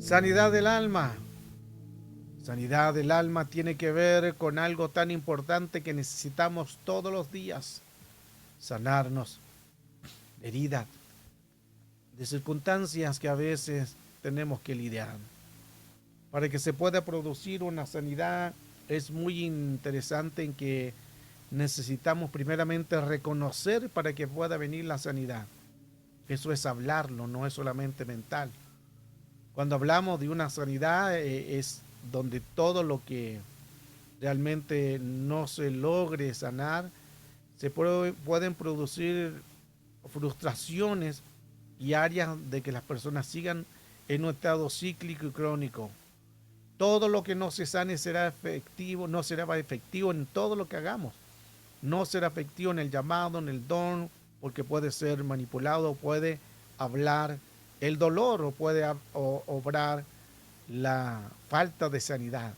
Sanidad del alma. Sanidad del alma tiene que ver con algo tan importante que necesitamos todos los días. Sanarnos de heridas, de circunstancias que a veces tenemos que lidiar. Para que se pueda producir una sanidad es muy interesante en que necesitamos primeramente reconocer para que pueda venir la sanidad. Eso es hablarlo, no es solamente mental. Cuando hablamos de una sanidad es donde todo lo que realmente no se logre sanar, pueden producir frustraciones y áreas de que las personas sigan en un estado cíclico y crónico. Todo lo que no se sane será efectivo, no será efectivo en todo lo que hagamos. No será efectivo en el llamado, en el don, porque puede ser manipulado, puede hablar el dolor o puede obrar la falta de sanidad.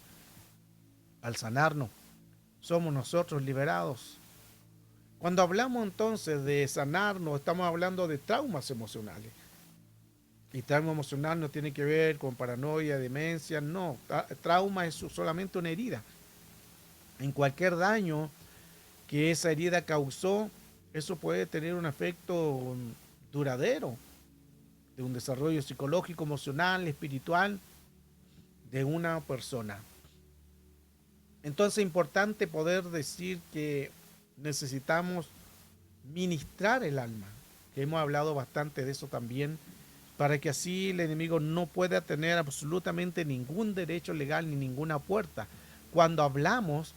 Al sanarnos, somos nosotros liberados. Cuando hablamos entonces de sanarnos, estamos hablando de traumas emocionales. Y trauma emocional no tiene que ver con paranoia, demencia, no. Trauma es solamente una herida. En cualquier daño que esa herida causó, eso puede tener un efecto duradero de un desarrollo psicológico, emocional, espiritual de una persona. Entonces es importante poder decir que necesitamos ministrar el alma, que hemos hablado bastante de eso también, para que así el enemigo no pueda tener absolutamente ningún derecho legal ni ninguna puerta. Cuando hablamos,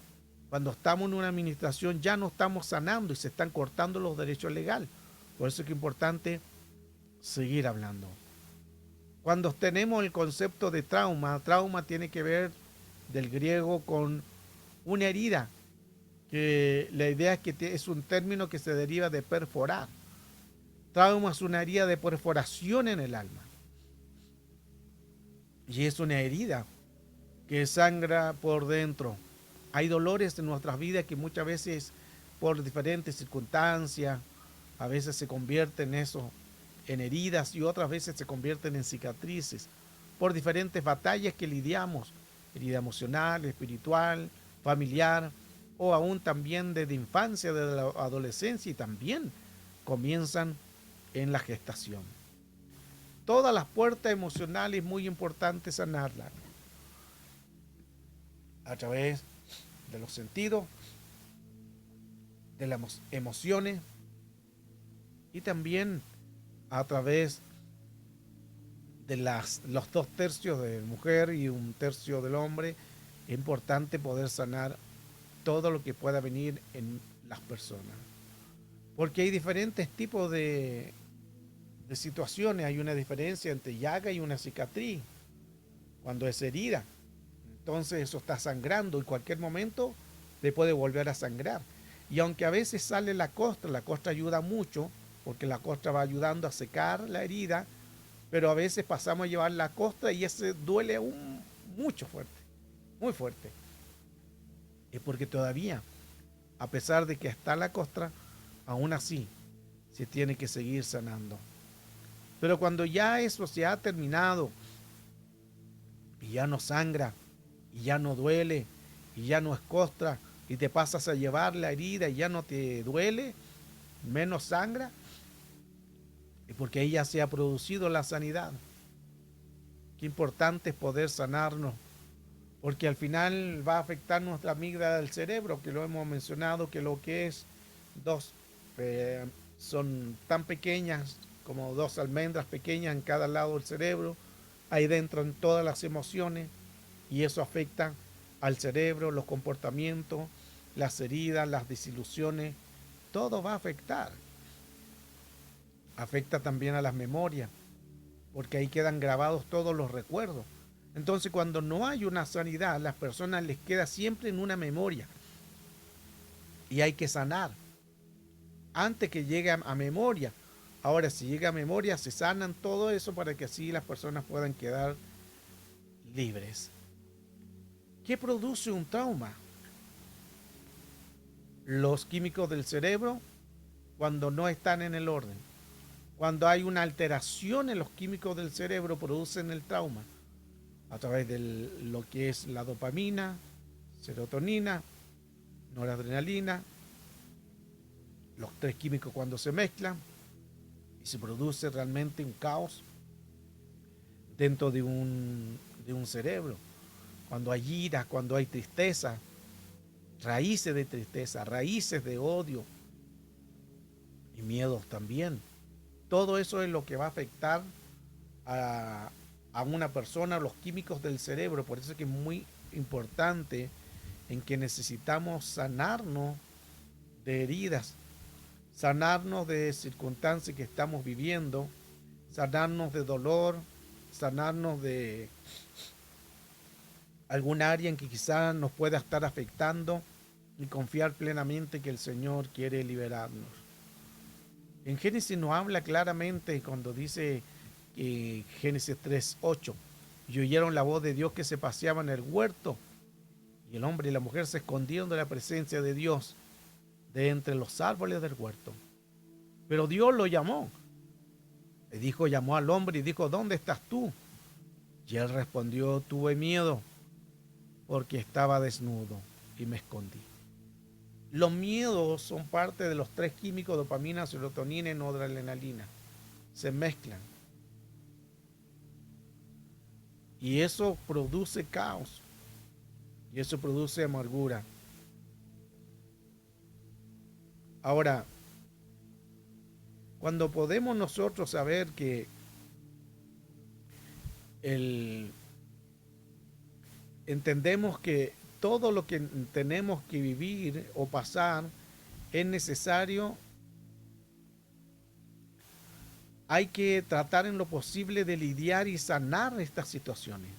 cuando estamos en una administración, ya no estamos sanando y se están cortando los derechos legales. Por eso es que es importante seguir hablando. Cuando tenemos el concepto de trauma, trauma tiene que ver del griego con una herida, que la idea es que es un término que se deriva de perforar. Trauma es una herida de perforación en el alma. Y es una herida que sangra por dentro. Hay dolores en nuestras vidas que muchas veces por diferentes circunstancias, a veces se convierten eso en heridas y otras veces se convierten en cicatrices por diferentes batallas que lidiamos, herida emocional, espiritual, familiar o aún también desde infancia, desde la adolescencia y también comienzan en la gestación. Todas las puertas emocionales es muy importante sanarlas a través de los sentidos, de las emociones y también a través de los 2 tercios de mujer y 1 tercio del hombre. Es importante poder sanar todo lo que pueda venir en las personas. Porque hay diferentes tipos de situaciones. Hay una diferencia entre llaga y una cicatriz. Cuando es herida, entonces eso está sangrando y en cualquier momento le puede volver a sangrar. Y aunque a veces sale la costra ayuda mucho, porque la costra va ayudando a secar la herida, pero a veces pasamos a llevar la costra y ese duele aún mucho fuerte, muy fuerte. Es porque todavía, a pesar de que está la costra, aún así se tiene que seguir sanando. Pero cuando ya eso se ha terminado y ya no sangra, y ya no duele, y ya no es costra, y te pasas a llevar la herida y ya no te duele, menos sangra, es porque ahí ya se ha producido la sanidad. Qué importante es poder sanarnos, porque al final va a afectar nuestra amígdala del cerebro, que lo hemos mencionado, que lo que es dos, son tan pequeñas como 2 almendras pequeñas en cada lado del cerebro. Ahí dentro en todas las emociones y eso afecta al cerebro, los comportamientos, las heridas, las desilusiones, todo va a afectar. Afecta también a las memorias, porque ahí quedan grabados todos los recuerdos. Entonces cuando no hay una sanidad, a las personas les queda siempre en una memoria y hay que sanar antes que llegue a memoria. Ahora, si llega a memoria, se sanan todo eso para que así las personas puedan quedar libres. ¿Qué produce un trauma? Los químicos del cerebro cuando no están en el orden. Cuando hay una alteración en los químicos del cerebro producen el trauma. a través de lo que es la dopamina, serotonina, noradrenalina, los tres químicos cuando se mezclan y se produce realmente un caos dentro de un cerebro. Cuando hay ira, cuando hay tristeza, raíces de tristeza, raíces de odio y miedos también. Todo eso es lo que va a afectar a, a una persona, los químicos del cerebro. Por eso es que es muy importante en que necesitamos sanarnos de heridas, sanarnos de circunstancias que estamos viviendo, sanarnos de dolor, sanarnos de algún área en que quizás nos pueda estar afectando y confiar plenamente que el Señor quiere liberarnos. En Génesis nos habla claramente cuando dice Génesis 3:8, y oyeron la voz de Dios que se paseaba en el huerto, y el hombre y la mujer se escondieron de la presencia de Dios de entre los árboles del huerto. Pero Dios lo llamó. Le dijo, llamó al hombre y dijo, ¿dónde estás tú? Y él respondió, tuve miedo porque estaba desnudo y me escondí. Los miedos son parte de los tres químicos, dopamina, serotonina y noradrenalina. Se mezclan. Y eso produce caos. Y eso produce amargura. Ahora, cuando podemos nosotros saber que entendemos que todo lo que tenemos que vivir o pasar es necesario, hay que tratar en lo posible de lidiar y sanar estas situaciones.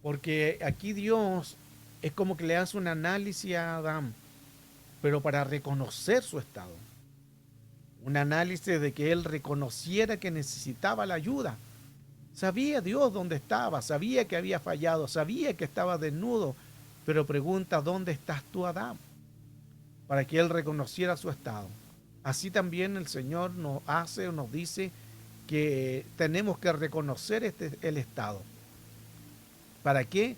Porque aquí Dios es como que le hace un análisis a Adán, pero para reconocer su estado. Un análisis de que él reconociera que necesitaba la ayuda. Sabía Dios dónde estaba, sabía que había fallado, sabía que estaba desnudo, pero pregunta, ¿dónde estás tú, Adán? Para que él reconociera su estado. Así también el Señor nos hace o nos dice que tenemos que reconocer el estado. ¿Para qué?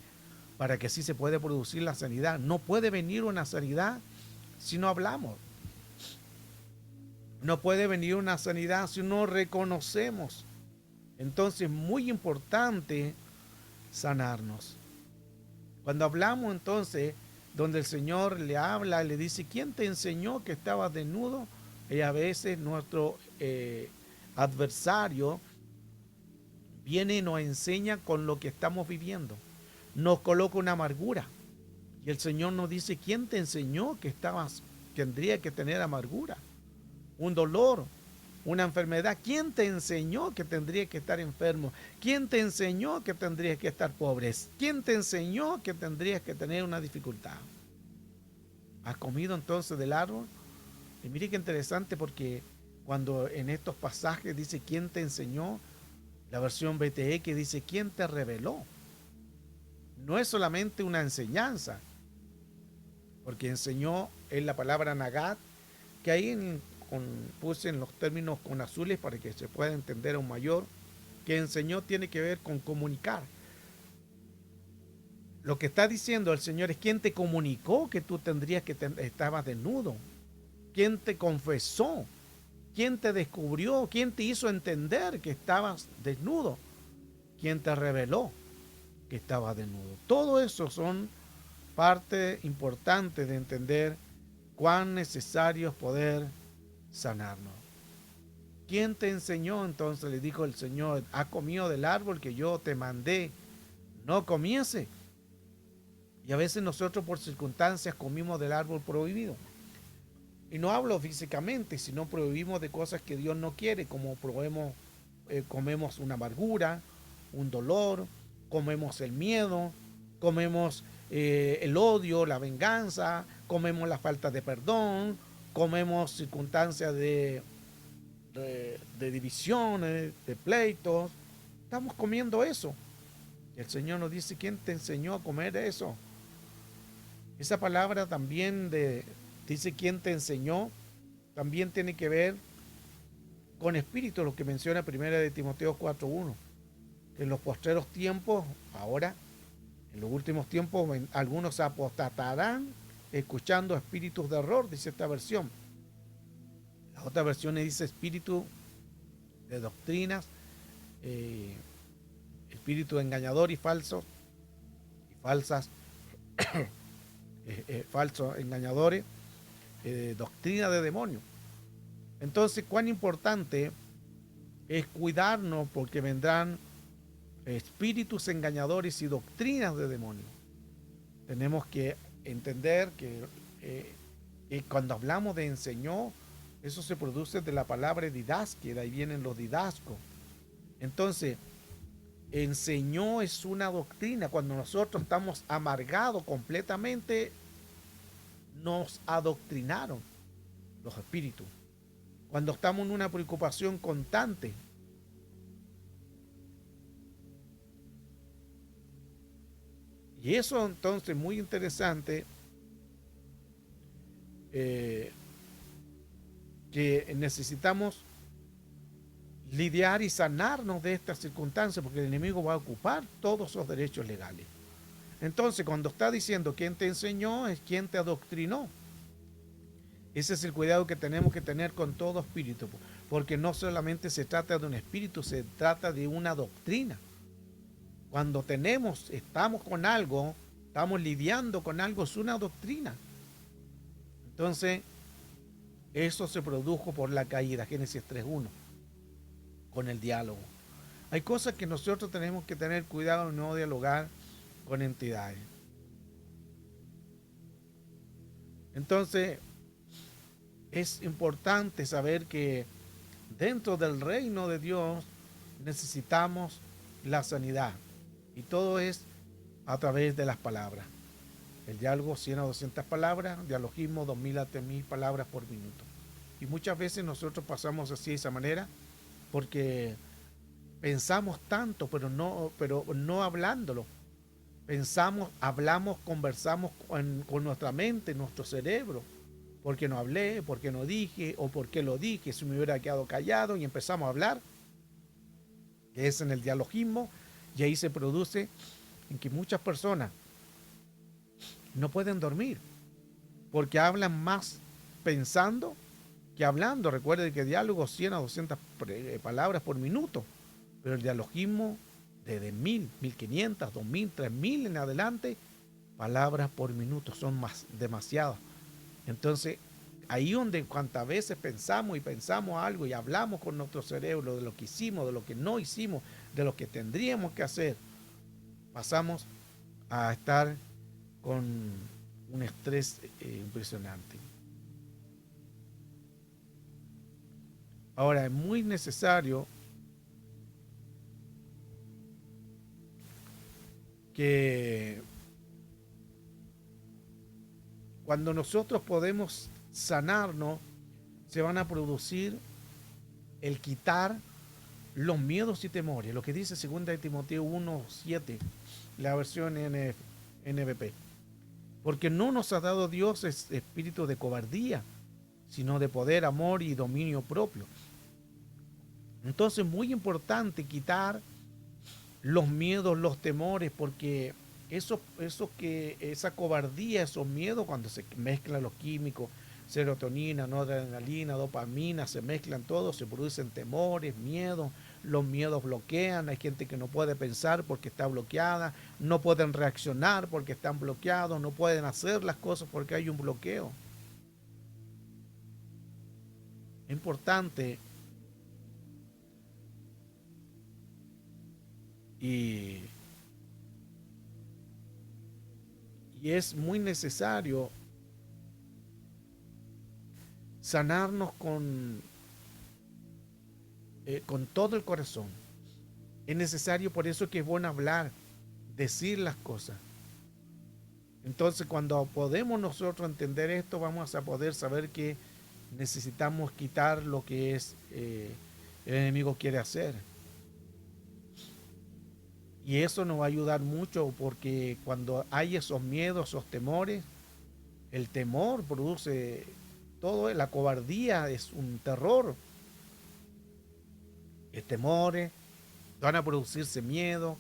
Para que así se puede producir la sanidad. No puede venir una sanidad si no hablamos. No puede venir una sanidad si no reconocemos. Entonces es muy importante sanarnos. Cuando hablamos entonces, donde el Señor le habla, le dice, ¿quién te enseñó que estabas desnudo? Y a veces nuestro adversario viene y nos enseña con lo que estamos viviendo. Nos coloca una amargura. Y el Señor nos dice, ¿quién te enseñó que tendría que tener amargura? Un dolor, una enfermedad. ¿Quién te enseñó que tendría que estar enfermo? ¿Quién te enseñó que tendrías que estar pobre? ¿Quién te enseñó que tendrías que tener una dificultad? ¿Has comido entonces del árbol? Y mire qué interesante, porque cuando en estos pasajes dice ¿quién te enseñó? La versión BTE que dice ¿quién te reveló? No es solamente una enseñanza, porque enseñó es la palabra nagat, que ahí puse en los términos con azules para que se pueda entender aún mayor, que enseñó tiene que ver con comunicar. Lo que está diciendo el Señor es quién te comunicó que tú estabas desnudo, quién te confesó, quién te descubrió, quién te hizo entender que estabas desnudo, quién te reveló que estabas desnudo. Todo eso son parte importante de entender cuán necesario es poder sanarnos. ¿Quién te enseñó? Entonces le dijo el Señor, ¿has comido del árbol que yo te mandé no comiese? Y a veces nosotros por circunstancias comimos del árbol prohibido. Y no hablo físicamente, sino prohibimos de cosas que Dios no quiere, como comemos una amargura, un dolor, comemos el miedo, comemos el odio, la venganza, comemos la falta de perdón, comemos circunstancias de divisiones, de pleitos. Estamos comiendo eso. El Señor nos dice, ¿quién te enseñó a comer eso? Esa palabra también dice quién te enseñó, también tiene que ver con espíritu, lo que menciona 1 de Timoteo 4:1. que en los postreros tiempos, ahora, en los últimos tiempos, algunos apostatarán escuchando espíritus de error, dice esta versión. La otra versión dice espíritu de doctrinas, eh, espíritu engañador y falsos, y falsas, falsos engañadores, doctrina de demonios. Entonces, cuán importante es cuidarnos porque vendrán espíritus engañadores y doctrinas de demonios. Tenemos que entender que cuando hablamos de enseñó, eso se produce de la palabra didasque, de ahí vienen los didascos. Entonces, enseñó es una doctrina. Cuando nosotros estamos amargados completamente, nos adoctrinaron los espíritus. Cuando estamos en una preocupación constante, y eso entonces muy interesante, que necesitamos lidiar y sanarnos de estas circunstancias, porque el enemigo va a ocupar todos esos derechos legales. Entonces, cuando está diciendo quién te enseñó, es quien te adoctrinó. Ese es el cuidado que tenemos que tener con todo espíritu, porque no solamente se trata de un espíritu, se trata de una doctrina. Cuando estamos con algo, estamos lidiando con algo, es una doctrina. Entonces, eso se produjo por la caída, Génesis 3:1, con el diálogo. Hay cosas que nosotros tenemos que tener cuidado de no dialogar con entidades. Entonces, es importante saber que dentro del reino de Dios necesitamos la sanidad. Y todo es a través de las palabras. El diálogo 100 a 200 palabras, dialogismo 2000 a 3000 palabras por minuto. Y muchas veces nosotros pasamos así de esa manera porque pensamos tanto, pero no hablándolo. Pensamos, hablamos, conversamos con nuestra mente, nuestro cerebro. ¿Por qué no hablé? ¿Por qué no dije? ¿O por qué lo dije? Si me hubiera quedado callado y empezamos a hablar, que es en el dialogismo, y ahí se produce en que muchas personas no pueden dormir porque hablan más pensando que hablando. Recuerden que diálogo 100 a 200 palabras por minuto, pero el dialogismo desde 1000, 1500, 2000, 3000 en adelante, palabras por minuto, son demasiadas. Entonces, ahí donde cuantas veces pensamos y pensamos algo y hablamos con nuestro cerebro de lo que hicimos, de lo que no hicimos, de lo que tendríamos que hacer, pasamos a estar con un estrés impresionante. Ahora, es muy necesario que cuando nosotros podemos sanarnos, se van a producir el quitar los miedos y temores, lo que dice 2 Timoteo 1:7, la versión NBP. Porque no nos ha dado Dios espíritu de cobardía, sino de poder, amor y dominio propio. Entonces, muy importante quitar los miedos, los temores, porque esa cobardía, esos miedos, cuando se mezclan los químicos, serotonina, noradrenalina, dopamina, se mezclan todos, se producen temores, miedos. Los miedos bloquean, hay gente que no puede pensar porque está bloqueada, no pueden reaccionar porque están bloqueados, no pueden hacer las cosas porque hay un bloqueo. Es importante y es muy necesario sanarnos con todo el corazón. Es necesario, por eso que es bueno hablar, decir las cosas. Entonces, cuando podemos nosotros entender esto, vamos a poder saber que necesitamos quitar lo que es el enemigo quiere hacer. Y eso nos va a ayudar mucho porque cuando hay esos miedos, esos temores, el temor produce todo, la cobardía es un terror. El temor, Van a producirse miedo,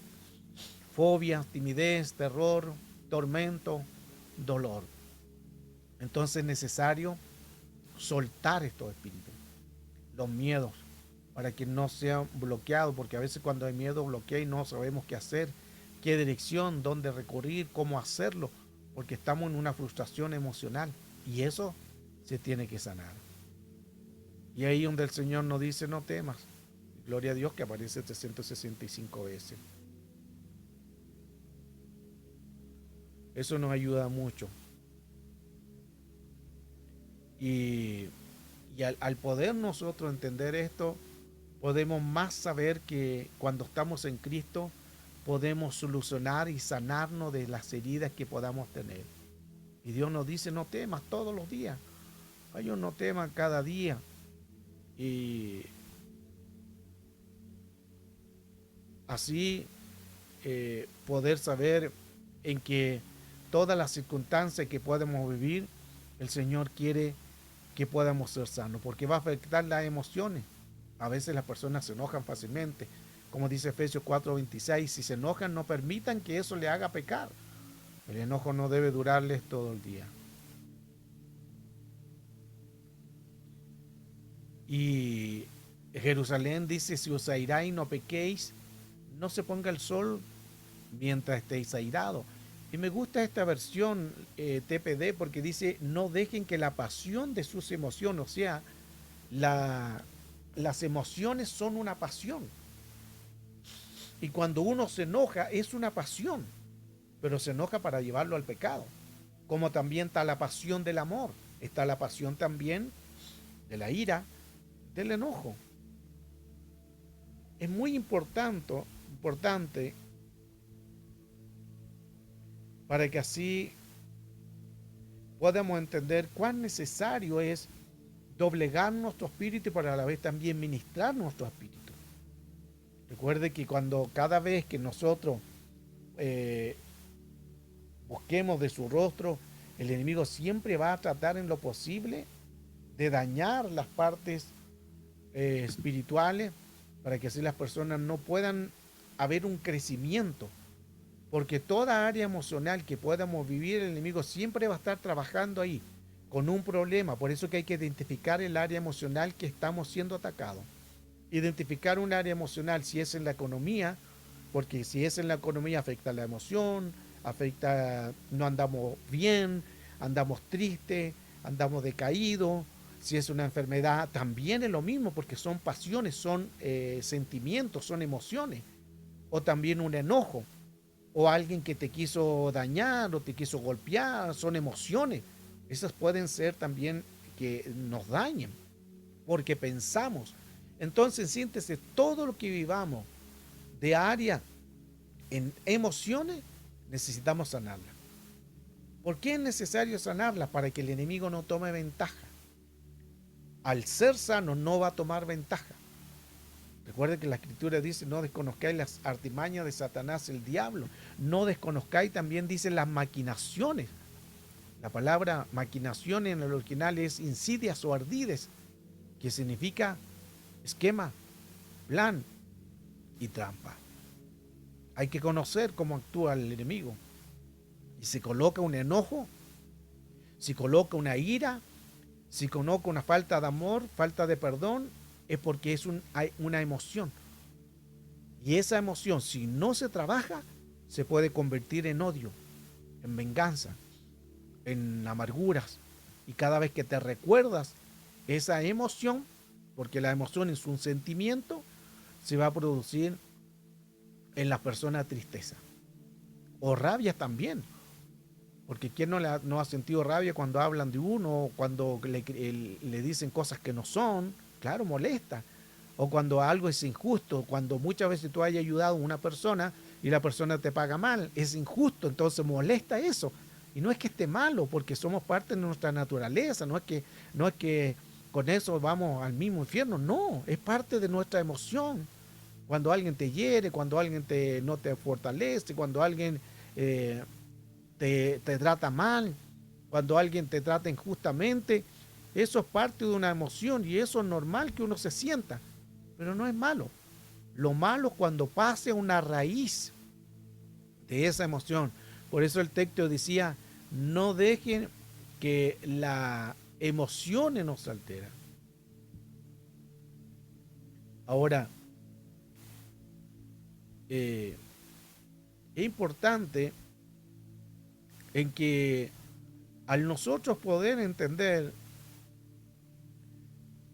fobia, timidez, terror, tormento, dolor. Entonces es necesario soltar estos espíritus, los miedos, para que no sean bloqueados, porque a veces cuando hay miedo bloquea y no sabemos qué hacer, qué dirección, dónde recurrir, cómo hacerlo, porque estamos en una frustración emocional y eso se tiene que sanar. Y ahí donde el Señor nos dice no temas, gloria a Dios que aparece 365 veces. Eso nos ayuda mucho. Y al poder nosotros entender esto, podemos más saber que cuando estamos en Cristo podemos solucionar y sanarnos de las heridas que podamos tener. Y Dios nos dice no temas todos los días. Ellos no teman cada día. Y así poder saber en que todas las circunstancias que podemos vivir, el Señor quiere que podamos ser sanos, porque va a afectar las emociones. A veces las personas se enojan fácilmente, como dice Efesios 4:26, si se enojan no permitan que eso le haga pecar. El enojo no debe durarles todo el día. Y Jerusalén dice, si os airáis no pequéis, no se ponga el sol mientras estéis airados. Y me gusta esta versión TPD porque dice, no dejen que la pasión de sus emociones, o sea, las emociones son una pasión. Y cuando uno se enoja es una pasión, pero se enoja para llevarlo al pecado. Como también está la pasión del amor, está la pasión también de la ira, del enojo. Es muy importante para que así podamos entender cuán necesario es doblegar nuestro espíritu y para la vez también ministrar nuestro espíritu. Recuerde que cada vez que nosotros busquemos de su rostro, el enemigo siempre va a tratar en lo posible de dañar las partes espirituales para que así las personas no puedan haber un crecimiento. Porque toda área emocional que podamos vivir, el enemigo siempre va a estar trabajando ahí con un problema. Por eso que hay que identificar el área emocional que estamos siendo atacados. Identificar un área emocional si es en la economía, porque si es en la economía afecta la emoción, no andamos bien, andamos tristes, andamos decaídos. Si es una enfermedad, también es lo mismo, porque son pasiones, son sentimientos, son emociones. O también un enojo, o alguien que te quiso dañar o te quiso golpear, son emociones. Esas pueden ser también que nos dañen, porque pensamos. Entonces, en síntesis, todo lo que vivamos de área en emociones, necesitamos sanarla. ¿Por qué es necesario sanarla? Para que el enemigo no tome ventaja. Al ser sano no va a tomar ventaja. Recuerden que la Escritura dice, no desconozcáis las artimañas de Satanás, el diablo. No desconozcáis, también dice, las maquinaciones. La palabra maquinación en el original es insidias o ardides, que significa esquema, plan y trampa. Hay que conocer cómo actúa el enemigo. Y si coloca un enojo, si coloca una ira, si coloca una falta de amor, falta de perdón, es porque es una emoción. Y esa emoción, si no se trabaja, se puede convertir en odio, en venganza, en amarguras. Y cada vez que te recuerdas esa emoción, porque la emoción es un sentimiento, se va a producir en la persona tristeza. O rabia también. Porque ¿quién no ha sentido rabia cuando hablan de uno, cuando le dicen cosas que no son? Claro, molesta. O cuando algo es injusto, cuando muchas veces tú hayas ayudado a una persona y la persona te paga mal, es injusto, entonces molesta eso. Y no es que esté malo, porque somos parte de nuestra naturaleza, no es que con eso vamos al mismo infierno, no, es parte de nuestra emoción. Cuando alguien te hiere, cuando alguien no te fortalece, cuando alguien te trata mal, cuando alguien te trata injustamente, eso es parte de una emoción y eso es normal que uno se sienta, pero no es malo. Lo malo es cuando pase a una raíz de esa emoción. Por eso el texto decía, no dejen que la emoción nos altera. Ahora, eh, es importante en que al nosotros poder entender,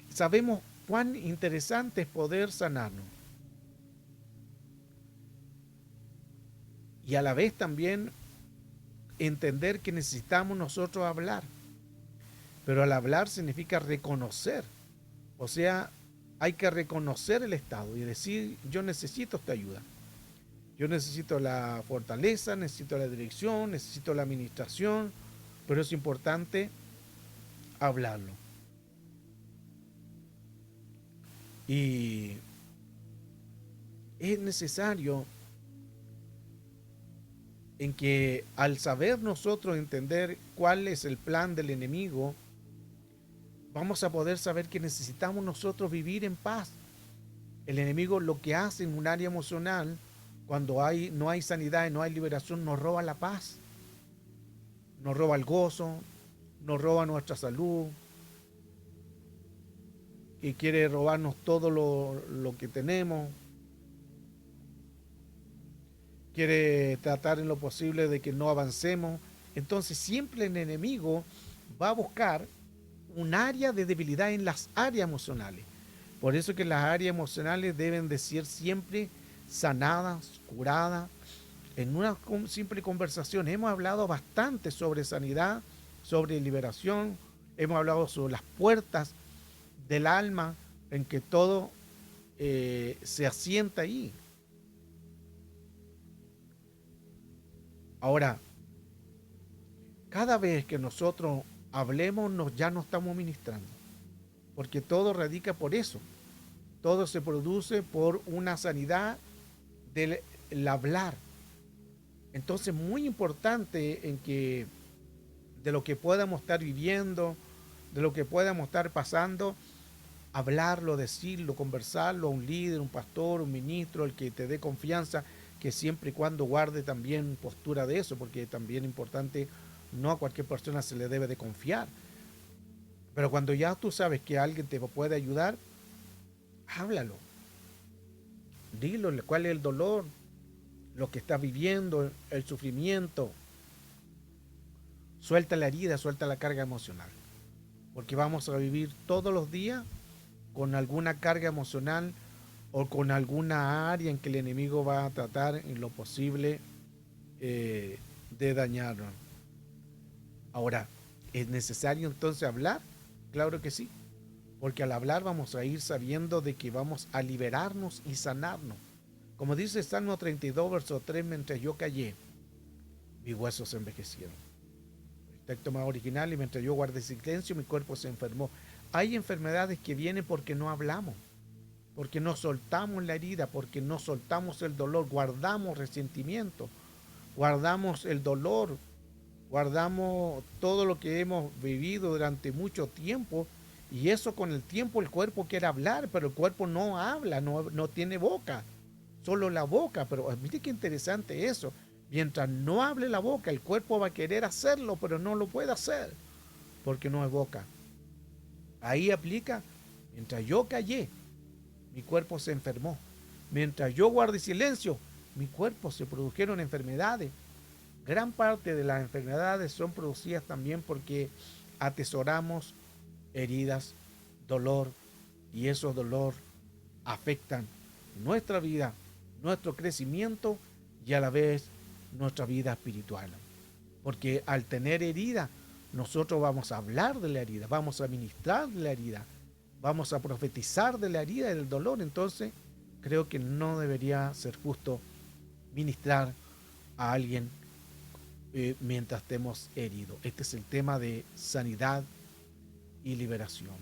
sabemos cuán interesante es poder sanarnos. Y a la vez también entender que necesitamos nosotros hablar. Pero al hablar significa reconocer. O sea, hay que reconocer el estado y decir, yo necesito esta ayuda. Yo necesito la fortaleza, necesito la dirección, necesito la administración, pero es importante hablarlo. Y es necesario en que al saber nosotros entender cuál es el plan del enemigo, vamos a poder saber que necesitamos nosotros vivir en paz. El enemigo lo que hace en un área emocional, cuando no hay sanidad y no hay liberación, nos roba la paz, nos roba el gozo, nos roba nuestra salud, y quiere robarnos todo lo que tenemos, quiere tratar en lo posible de que no avancemos. Entonces siempre el enemigo va a buscar un área de debilidad en las áreas emocionales. Por eso que las áreas emocionales deben de ser siempre sanadas, curadas. En una simple conversación hemos hablado bastante sobre sanidad, sobre liberación, hemos hablado sobre las puertas del alma en que todo se asienta ahí. Ahora, cada vez que nosotros hablemos, ya no estamos ministrando, porque todo radica por eso. Todo se produce por una sanidad del hablar. Entonces, muy importante en que de lo que podamos estar viviendo, de lo que podamos estar pasando, hablarlo, decirlo, conversarlo a un líder, un pastor, un ministro, el que te dé confianza, que siempre y cuando guarde también postura de eso, porque también es importante, no a cualquier persona se le debe de confiar. Pero cuando ya tú sabes que alguien te puede ayudar, háblalo. Dilo cuál es el dolor, lo que estás viviendo, el sufrimiento. Suelta la herida, suelta la carga emocional. Porque vamos a vivir todos los días con alguna carga emocional o con alguna área en que el enemigo va a tratar en lo posible de dañarnos. Ahora, ¿es necesario entonces hablar? Claro que sí, porque al hablar vamos a ir sabiendo de que vamos a liberarnos y sanarnos. Como dice Salmo 32, verso 3, mientras yo callé, mis huesos se envejecieron. El texto más original, y mientras yo guardé silencio, mi cuerpo se enfermó. Hay enfermedades que vienen porque no hablamos, porque no soltamos la herida, porque no soltamos el dolor, guardamos resentimiento, guardamos el dolor, guardamos todo lo que hemos vivido durante mucho tiempo, y eso con el tiempo el cuerpo quiere hablar, pero el cuerpo no habla, no tiene boca, solo la boca. Pero mire qué interesante eso. Mientras no hable la boca, el cuerpo va a querer hacerlo, pero no lo puede hacer, porque no es boca. Ahí aplica, mientras yo callé, mi cuerpo se enfermó. Mientras yo guardé silencio, mi cuerpo se produjeron enfermedades. Gran parte de las enfermedades son producidas también porque atesoramos heridas, dolor, y esos dolor afectan nuestra vida, nuestro crecimiento y a la vez nuestra vida espiritual. Porque al tener herida, nosotros vamos a hablar de la herida, vamos a ministrar de la herida, vamos a profetizar de la herida y del dolor. Entonces, creo que no debería ser justo ministrar a alguien mientras estemos heridos. Este es el tema de sanidad y liberación.